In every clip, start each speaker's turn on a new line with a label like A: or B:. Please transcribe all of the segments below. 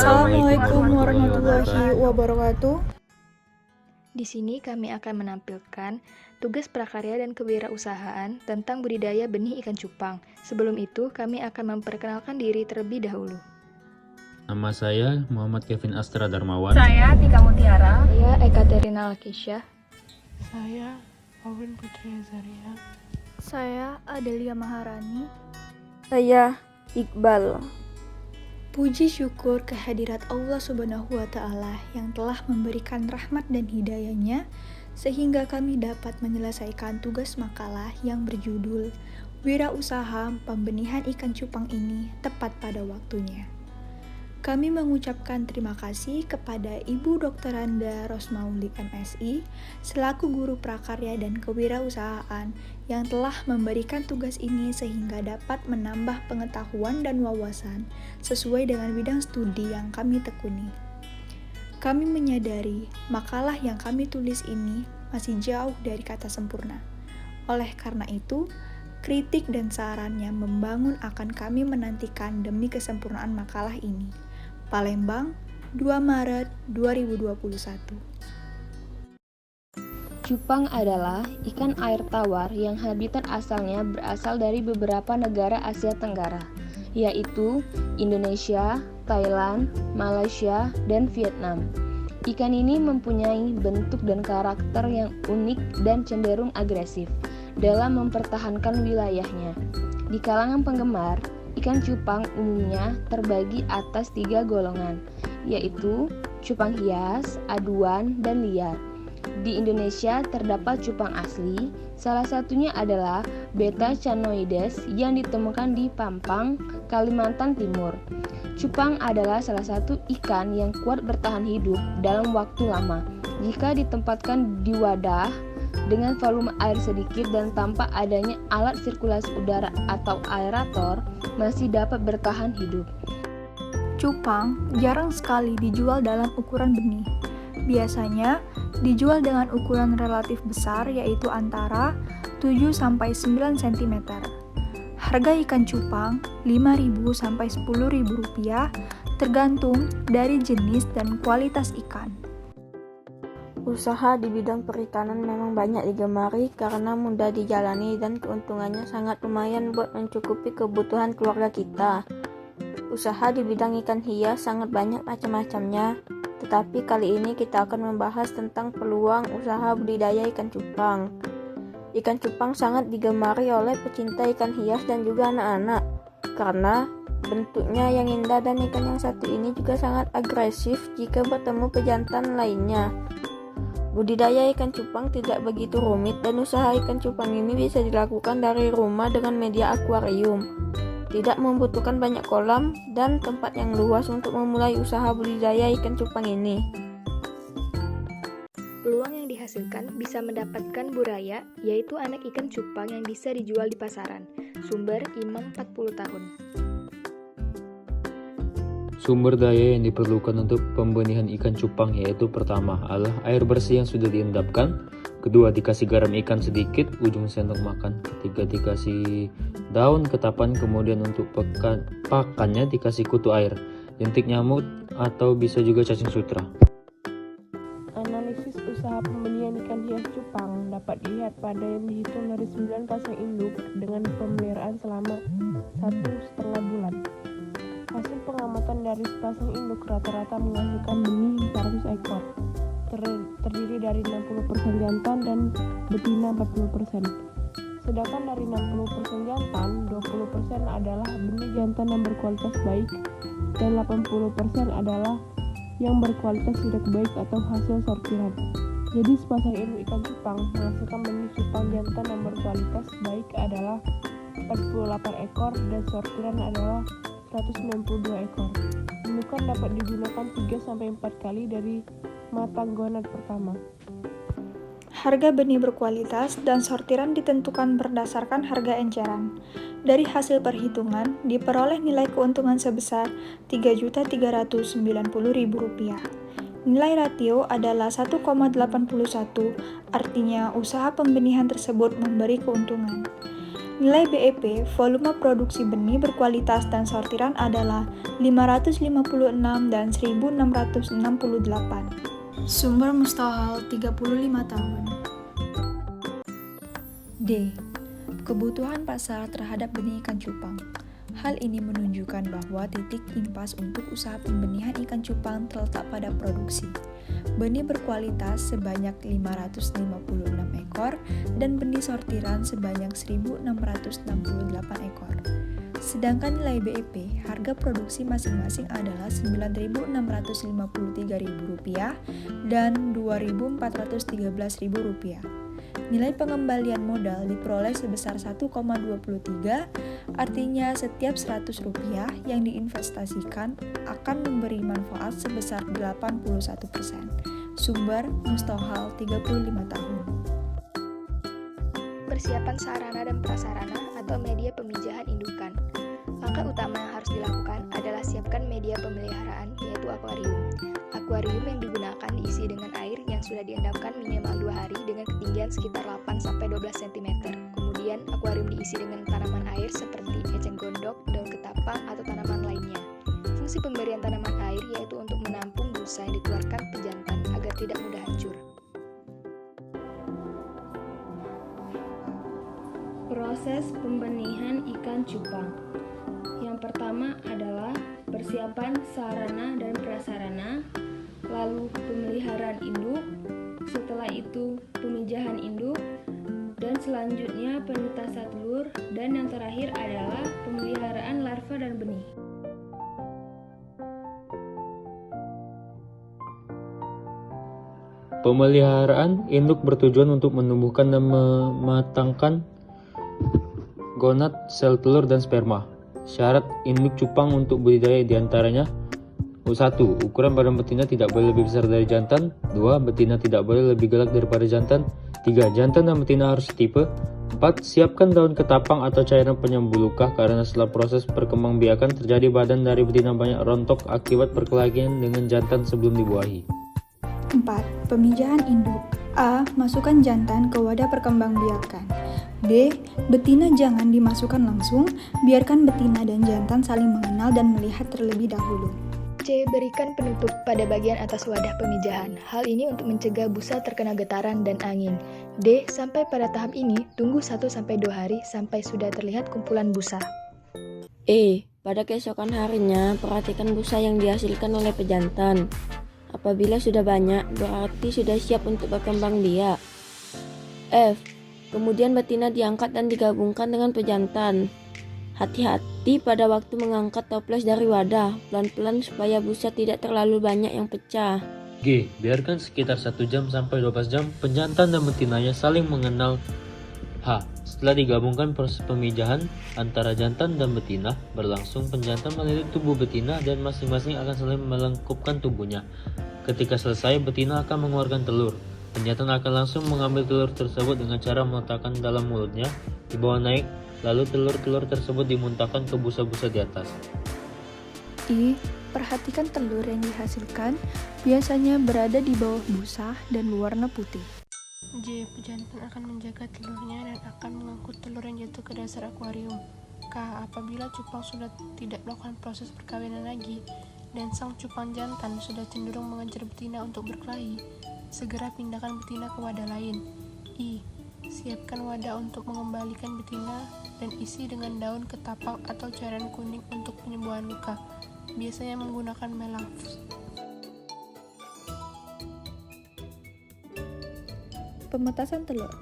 A: Assalamualaikum warahmatullahi wabarakatuh.
B: Di sini kami akan menampilkan tugas prakarya dan kewirausahaan tentang budidaya benih ikan cupang. Sebelum itu, kami akan memperkenalkan diri terlebih dahulu.
C: Nama saya Muhammad Kevin Astra Darmawan.
D: Saya Tika Mutiara.
B: Saya Ekaterina Lakisha.
E: Saya Owen Putri Azaria.
A: Saya Adelia Maharani.
F: Saya Iqbal.
A: Puji syukur kehadirat Allah Subhanahu wa Ta'ala yang telah memberikan rahmat dan hidayahnya sehingga kami dapat menyelesaikan tugas makalah yang berjudul Wirausaha Pembenihan Ikan Cupang ini tepat pada waktunya. Kami mengucapkan terima kasih kepada Ibu Dr. Randa Rosmauli MSI selaku guru prakarya dan kewirausahaan yang telah memberikan tugas ini sehingga dapat menambah pengetahuan dan wawasan sesuai dengan bidang studi yang kami tekuni. Kami menyadari makalah yang kami tulis ini masih jauh dari kata sempurna. Oleh karena itu, kritik dan saran yang membangun akan kami menantikan demi kesempurnaan makalah ini. Palembang, 2 Maret 2021.
G: Cupang adalah ikan air tawar yang habitat asalnya berasal dari beberapa negara Asia Tenggara, yaitu Indonesia, Thailand, Malaysia, dan Vietnam. Ikan ini mempunyai bentuk dan karakter yang unik dan cenderung agresif dalam mempertahankan wilayahnya. Di kalangan penggemar, ikan cupang umumnya terbagi atas 3 golongan, yaitu cupang hias, aduan, dan liar. Di Indonesia terdapat cupang asli, salah satunya adalah Betta canoides yang ditemukan di Pampang, Kalimantan Timur. Cupang adalah salah satu ikan yang kuat bertahan hidup dalam waktu lama jika ditempatkan di wadah dengan volume air sedikit dan tanpa adanya alat sirkulasi udara atau aerator masih dapat bertahan hidup.
A: Cupang jarang sekali dijual dalam ukuran benih. Biasanya dijual dengan ukuran relatif besar yaitu antara 7-9 cm. Harga ikan cupang Rp5.000 sampai Rp10.000 tergantung dari jenis dan kualitas ikan.
F: Usaha di bidang perikanan memang banyak digemari karena mudah dijalani dan keuntungannya sangat lumayan buat mencukupi kebutuhan keluarga kita. Usaha di bidang ikan hias sangat banyak macam-macamnya, tetapi kali ini kita akan membahas tentang peluang usaha budidaya ikan cupang. Ikan cupang sangat digemari oleh pecinta ikan hias dan juga anak-anak karena bentuknya yang indah dan ikan yang satu ini juga sangat agresif jika bertemu pejantan lainnya. Budidaya ikan cupang tidak begitu rumit dan usaha ikan cupang ini bisa dilakukan dari rumah dengan media akuarium. Tidak membutuhkan banyak kolam dan tempat yang luas untuk memulai usaha budidaya ikan cupang ini.
B: Peluang yang dihasilkan bisa mendapatkan buraya, yaitu anak ikan cupang yang bisa dijual di pasaran. Sumber Imam 40 tahun.
C: Sumber daya yang diperlukan untuk pembenihan ikan cupang yaitu pertama adalah air bersih yang sudah diendapkan, kedua dikasih garam ikan sedikit ujung sendok makan, ketiga dikasih daun ketapan, kemudian untuk pakannya dikasih kutu air, jentik nyamuk atau bisa juga cacing sutra.
E: Analisis usaha pembenihan ikan hias cupang dapat dilihat pada yang dihitung dari 9 pasang induk dengan pemeliharaan selama 1,5 bulan. Hasil pengamatan dari sepasang induk rata-rata menghasilkan benih 100 ekor, terdiri dari 60% jantan dan betina 40%. Sedangkan dari 60% jantan, 20% adalah benih jantan yang berkualitas baik dan 80% adalah yang berkualitas tidak baik atau hasil sortiran. Jadi sepasang induk ikan cupang menghasilkan benih cupang jantan yang berkualitas baik adalah 48 ekor dan sortiran adalah 192 ekor. Indukan dapat digunakan 3-4 kali dari mata gonad pertama.
A: Harga benih berkualitas dan sortiran ditentukan berdasarkan harga eceran. Dari hasil perhitungan, diperoleh nilai keuntungan sebesar Rp3.390.000. Nilai rasio adalah 1,81, artinya usaha pembenihan tersebut memberi keuntungan. Nilai BEP, volume produksi benih berkualitas dan sortiran adalah 556 dan 1668. Sumber mustahil 35 tahun. D. Kebutuhan pasar terhadap benih ikan cupang. Hal ini menunjukkan bahwa titik impas untuk usaha pembenihan ikan cupang terletak pada produksi. Benih berkualitas sebanyak 556 ekor dan benih sortiran sebanyak 1668 ekor. Sedangkan nilai BEP, harga produksi masing-masing adalah Rp9.653.000 dan Rp2.413.000. Nilai pengembalian modal diperoleh sebesar 1,23, artinya setiap Rp100 yang diinvestasikan akan memberi manfaat sebesar 81%. Sumber mustahil 35 tahun.
B: Persiapan sarana dan prasarana atau media pemijahan indukan. Langkah utama yang harus dilakukan adalah siapkan media pemeliharaan, yaitu akuarium. Akuarium yang digunakan diisi dengan air yang sudah diendapkan minimal 2 hari dengan ketinggian sekitar 8-12 cm. Kemudian akuarium diisi dengan tanaman air seperti eceng gondok, daun ketapang, atau tanaman lainnya. Fungsi pemberian tanaman air yaitu untuk menampung busa yang dikeluarkan pejantan agar tidak mudah hancur.
G: Proses pembenihan ikan cupang. Yang pertama adalah persiapan sarana dan prasarana, lalu pemeliharaan induk, setelah itu pemijahan induk, dan selanjutnya penetasan telur, dan yang terakhir adalah pemeliharaan larva dan benih.
C: Pemeliharaan induk bertujuan untuk menumbuhkan dan mematangkan gonad, sel telur, dan sperma. Syarat induk cupang untuk budidaya diantaranya: 1. Ukuran badan betina tidak boleh lebih besar dari jantan. 2. Betina tidak boleh lebih galak daripada jantan. 3. Jantan dan betina harus setipe. 4. Siapkan daun ketapang atau cairan penyembuh luka karena setelah proses perkembangbiakan terjadi badan dari betina banyak rontok akibat perkelahian dengan jantan sebelum dibuahi.
A: 4. Pemijahan induk. A. Masukkan jantan ke wadah perkembangbiakan. B. Betina jangan dimasukkan langsung, biarkan betina dan jantan saling mengenal dan melihat terlebih dahulu.
B: C. Berikan penutup pada bagian atas wadah pemijahan. Hal ini untuk mencegah busa terkena getaran dan angin. D. Sampai pada tahap ini, tunggu 1-2 hari sampai sudah terlihat kumpulan busa.
F: E. Pada keesokan harinya, perhatikan busa yang dihasilkan oleh pejantan. Apabila sudah banyak, berarti sudah siap untuk berkembang biak. F. Kemudian betina diangkat dan digabungkan dengan pejantan. Hati-hati pada waktu mengangkat toples dari wadah, pelan-pelan supaya busa tidak terlalu banyak yang pecah.
C: G. Biarkan sekitar 1 jam sampai 12 jam penjantan dan betinanya saling mengenal. H. Setelah digabungkan proses pemijahan antara jantan dan betina berlangsung, penjantan melilit tubuh betina dan masing-masing akan saling melengkupkan tubuhnya. Ketika selesai, betina akan mengeluarkan telur. Penjantan akan langsung mengambil telur tersebut dengan cara meletakkan dalam mulutnya, dibawa naik, lalu telur-telur tersebut dimuntahkan ke busa-busa di atas.
A: I. Perhatikan telur yang dihasilkan, biasanya berada di bawah busa dan berwarna putih.
E: J. Pejantan akan menjaga telurnya dan akan mengangkut telur yang jatuh ke dasar akuarium. K. Apabila cupang sudah tidak melakukan proses perkawinan lagi dan sang cupang jantan sudah cenderung mengejar betina untuk berkelahi, segera pindahkan betina ke wadah lain. I. Siapkan wadah untuk mengembalikan betina dan isi dengan daun ketapang atau cairan kuning untuk penyembuhan luka, biasanya menggunakan melamps.
A: Pemetasan telur.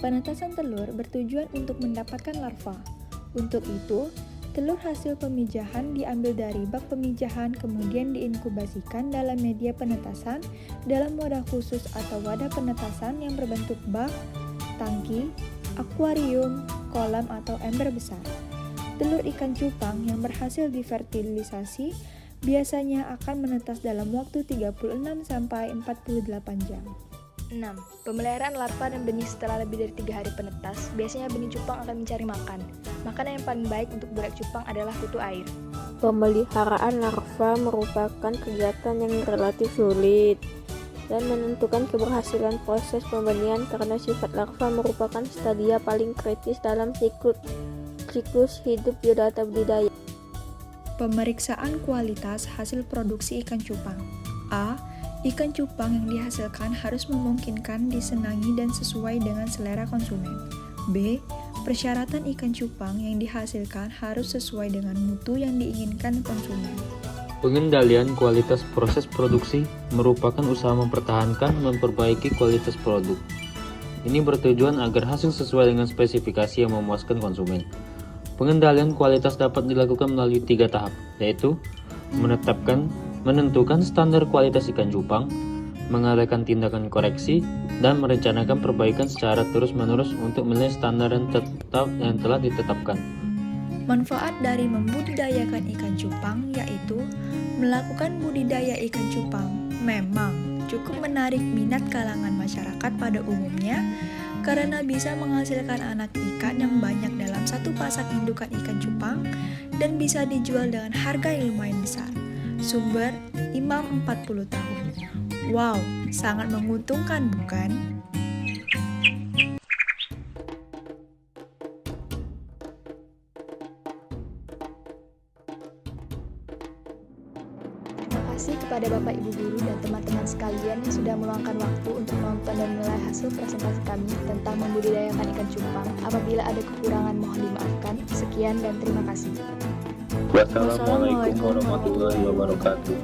A: Penetasan telur bertujuan untuk mendapatkan larva. Untuk itu, telur hasil pemijahan diambil dari bak pemijahan kemudian diinkubasikan dalam media penetasan dalam wadah khusus atau wadah penetasan yang berbentuk bak, tangki, akuarium, kolam atau ember besar. Telur ikan cupang yang berhasil divertilisasi biasanya akan menetas dalam waktu 36-48 jam.
B: 6. Pemeliharaan larva dan benih setelah lebih dari 3 hari penetas, biasanya benih cupang akan mencari makan. Makanan yang paling baik untuk budak cupang adalah kutu air.
F: Pemeliharaan larva merupakan kegiatan yang relatif sulit. dan menentukan keberhasilan proses pembenihan karena sifat larva merupakan stadia paling kritis dalam siklus hidup biodata budidaya.
A: Pemeriksaan kualitas hasil produksi ikan cupang. A. Ikan cupang yang dihasilkan harus memungkinkan disenangi dan sesuai dengan selera konsumen. B. Persyaratan ikan cupang yang dihasilkan harus sesuai dengan mutu yang diinginkan konsumen.
C: Pengendalian kualitas proses produksi merupakan usaha mempertahankan memperbaiki kualitas produk. Ini bertujuan agar hasil sesuai dengan spesifikasi yang memuaskan konsumen. Pengendalian kualitas dapat dilakukan melalui 3 tahap, yaitu menentukan standar kualitas ikan cupang, mengadakan tindakan koreksi, dan merencanakan perbaikan secara terus-menerus untuk menilai standar yang telah ditetapkan.
A: Manfaat dari membudidayakan ikan cupang yaitu melakukan budidaya ikan cupang memang cukup menarik minat kalangan masyarakat pada umumnya karena bisa menghasilkan anak ikan yang banyak dalam satu pasang indukan ikan cupang dan bisa dijual dengan harga yang lumayan besar. Sumber Imam 40 tahun. Wow, sangat menguntungkan bukan?
B: Terima kasih kepada Bapak Ibu Guru dan teman-teman sekalian yang sudah meluangkan waktu untuk menonton dan menilai hasil presentasi kami tentang membudidayakan ikan cupang. Apabila ada kekurangan mohon dimaafkan. Sekian dan terima kasih.
C: Wassalamualaikum warahmatullahi wabarakatuh.